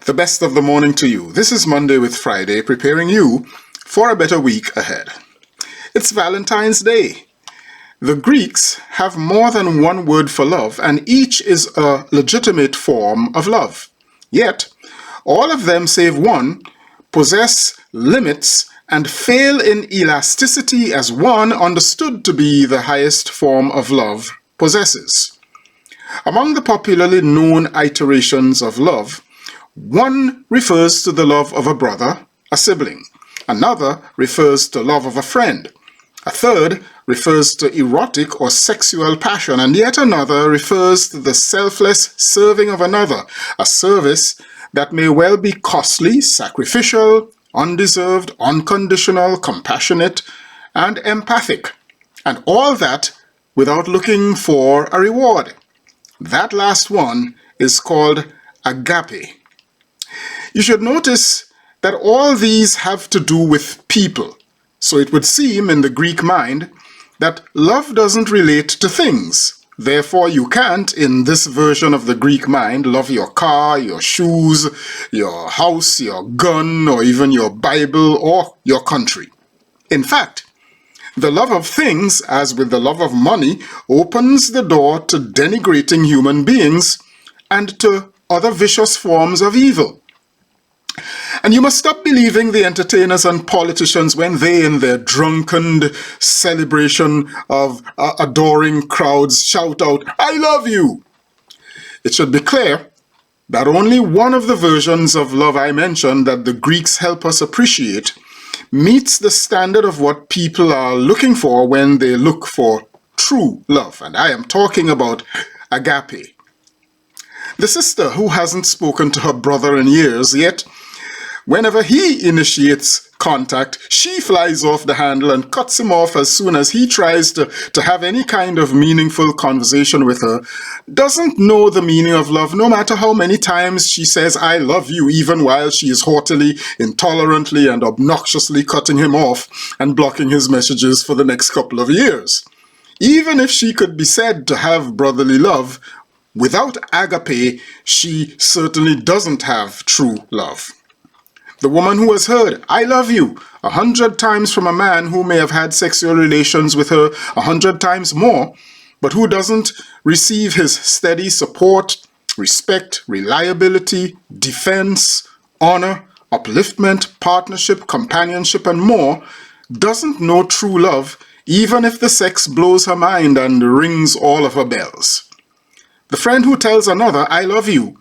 The best of the morning to you. This is Monday with Friday, preparing you for a better week ahead. It's Valentine's Day. The Greeks have more than one word for love, and each is a legitimate form of love. Yet, all of them save one possess limits and fail in elasticity as one understood to be the highest form of love possesses. Among the popularly known iterations of love, one refers to the love of a brother, a sibling. Another refers to love of a friend. A third refers to erotic or sexual passion, and yet another refers to the selfless serving of another, a service that may well be costly, sacrificial, undeserved, unconditional, compassionate, and empathic, and all that without looking for a reward. That last one is called agape. You should notice that all these have to do with people. So it would seem in the Greek mind that love doesn't relate to things. Therefore, you can't, in this version of the Greek mind, love your car, your shoes, your house, your gun, or even your Bible or your country. In fact, the love of things, as with the love of money, opens the door to denigrating human beings and to other vicious forms of evil. And you must stop believing the entertainers and politicians when they, in their drunken celebration of adoring crowds, shout out, "I love you!" It should be clear that only one of the versions of love I mentioned that the Greeks help us appreciate meets the standard of what people are looking for when they look for true love. And I am talking about agape. The sister who hasn't spoken to her brother in years, yet whenever he initiates contact, she flies off the handle and cuts him off as soon as he tries to have any kind of meaningful conversation with her, doesn't know the meaning of love, no matter how many times she says, "I love you," even while she is haughtily, intolerantly, and obnoxiously cutting him off and blocking his messages for the next couple of years. Even if she could be said to have brotherly love, without agape, she certainly doesn't have true love. The woman who has heard, "I love you," 100 times from a man who may have had sexual relations with her 100 times more, but who doesn't receive his steady support, respect, reliability, defense, honor, upliftment, partnership, companionship, and more, doesn't know true love, even if the sex blows her mind and rings all of her bells. The friend who tells another, "I love you,"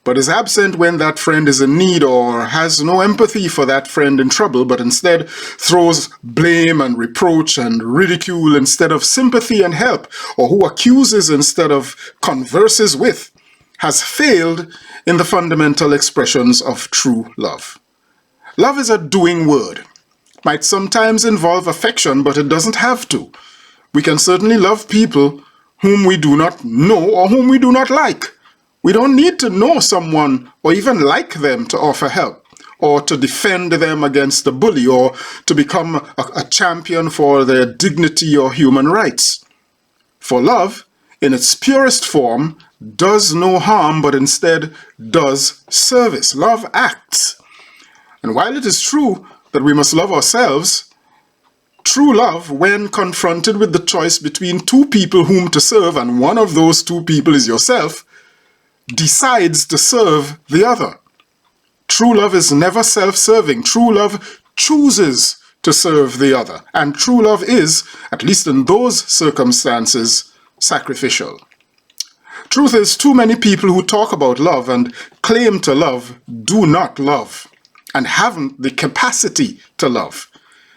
but is absent when that friend is in need, or has no empathy for that friend in trouble, but instead throws blame and reproach and ridicule instead of sympathy and help, or who accuses instead of converses with, has failed in the fundamental expressions of true love. Love is a doing word. It might sometimes involve affection, but it doesn't have to. We can certainly love people whom we do not know or whom we do not like. We don't need to know someone or even like them to offer help, or to defend them against a bully, or to become a champion for their dignity or human rights. For love, in its purest form, does no harm, but instead does service. Love acts. And while it is true that we must love ourselves, true love, when confronted with the choice between two people whom to serve, and one of those two people is yourself, decides to serve the other. True love is never self-serving. True love chooses to serve the other. And true love is, at least in those circumstances, sacrificial. Truth is, too many people who talk about love and claim to love do not love, and haven't the capacity to love.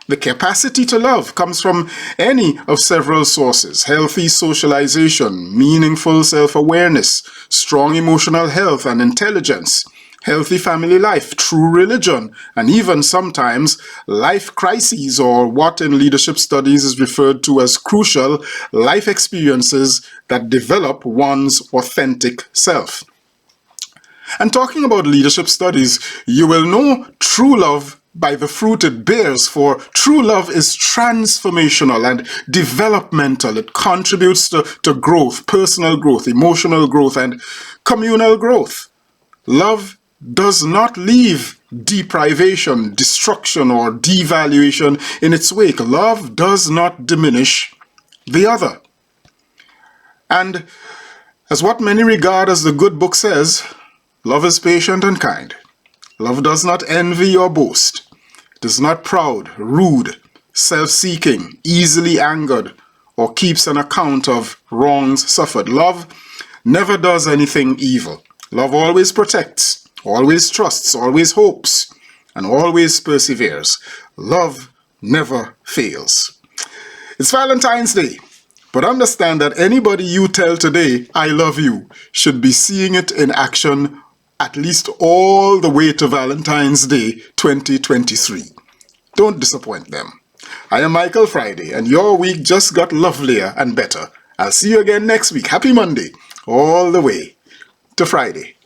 The capacity to love comes from any of several sources: healthy socialization, meaningful self-awareness, strong emotional health and intelligence, healthy family life, true religion, and even sometimes life crises, or what in leadership studies is referred to as crucial life experiences that develop one's authentic self. And talking about leadership studies, you will know true love by the fruit it bears, for true love is transformational and developmental. It contributes to growth, personal growth, emotional growth, and communal growth. Love does not leave deprivation, destruction, or devaluation in its wake. Love does not diminish the other. And as what many regard as the good book says, love is patient and kind. Love does not envy or boast. It is not proud, rude, self-seeking, easily angered, or keeps an account of wrongs suffered. Love never does anything evil. Love always protects, always trusts, always hopes, and always perseveres. Love never fails. It's Valentine's Day, but understand that anybody you tell today, I love you, should be seeing it in action at least all the way to Valentine's Day 2023. Don't disappoint them. I am Michael Friday, and your week just got lovelier and better. I'll see you again next week. Happy Monday, all the way to Friday.